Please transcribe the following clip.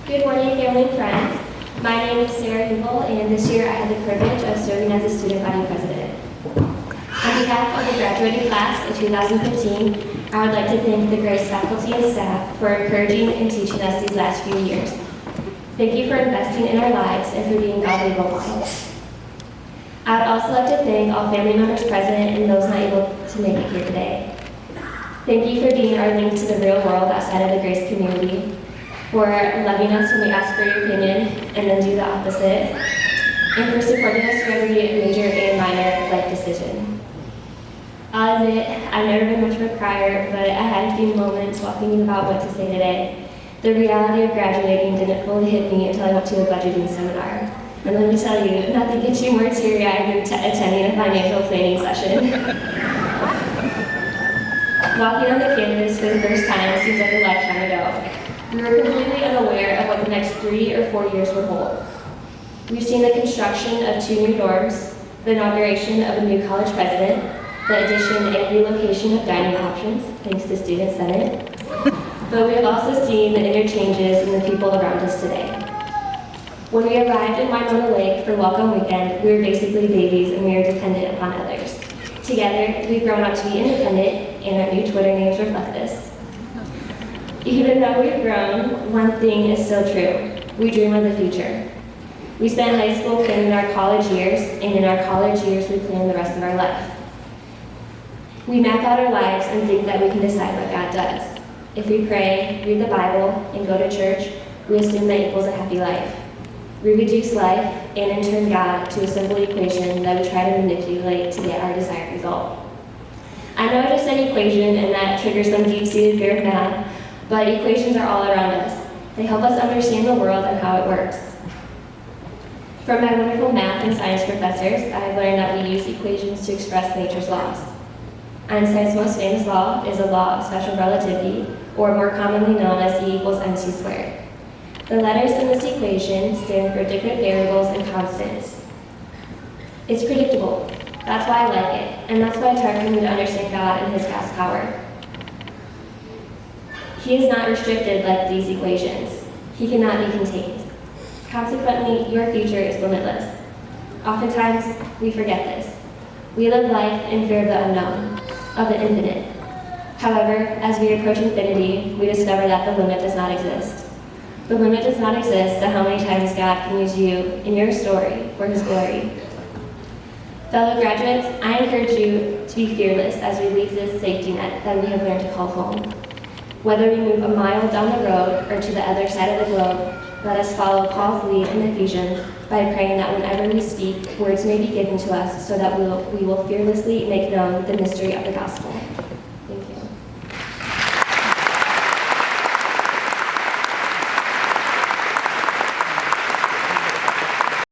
Good morning, family and friends. My name is Sarah Hinkle, and this year I had the privilege of serving as a student body president. On behalf of the graduating class of 2015, I would like to thank the Grace faculty and staff for encouraging and teaching us these last few years. Thank you for investing in our lives and for being godly role models. I would also like to thank all family members present and those not able to make it here today. Thank you for being our link to the real world outside of the Grace community, for loving us when we ask for your opinion and then do the opposite, and for supporting us through every major and minor life decision. I'll admit, I've never been much of a crier, but I had a few moments while thinking about what to say today. The reality of graduating didn't fully hit me until I went to a budgeting seminar. And let me tell you, nothing gets you more teary-eyed than attending a financial planning session. Walking on the campus for the first time seems like a lifetime ago. We were completely unaware of what the next 3 or 4 years would hold. We've seen the construction of 2 new dorms, the inauguration of a new college president, the addition and relocation of dining options, thanks to Student Senate. But we have also seen the interchanges in the people around us today. When we arrived in Winona Lake for Welcome Weekend, we were basically babies and we were dependent upon others. Together, we've grown up to be independent, and our new Twitter names reflect this. Even though we've grown, one thing is still true. We dream of the future. We spent high school planning our college years, and in our college years, we plan the rest of our life. We map out our lives and think that we can decide what God does. If we pray, read the Bible, and go to church, we assume that equals a happy life. We reduce life, and in turn God, to a simple equation that we try to manipulate to get our desired result. I know I just said equation, and that triggers some deep-seated fear of math, but equations are all around us. They help us understand the world and how it works. From my wonderful math and science professors, I've learned that we use equations to express nature's laws. Einstein's most famous law is the law of special relativity, or more commonly known as E equals mc squared. The letters in this equation stand for different variables and constants. It's predictable. That's why I like it, and that's why it's hard for me to understand God and His vast power. He is not restricted like these equations. He cannot be contained. Consequently, your future is limitless. Oftentimes, we forget this. We live life in fear of the unknown, of the infinite. However, as we approach infinity, we discover that the limit does not exist. The limit does not exist to how many times God can use you in your story for His glory. Fellow graduates, I encourage you to be fearless as we leave this safety net that we have learned to call home. Whether we move a mile down the road or to the other side of the globe, let us follow Paul's lead in Ephesians by praying that whenever we speak, words may be given to us so that we will fearlessly make known the mystery of the gospel.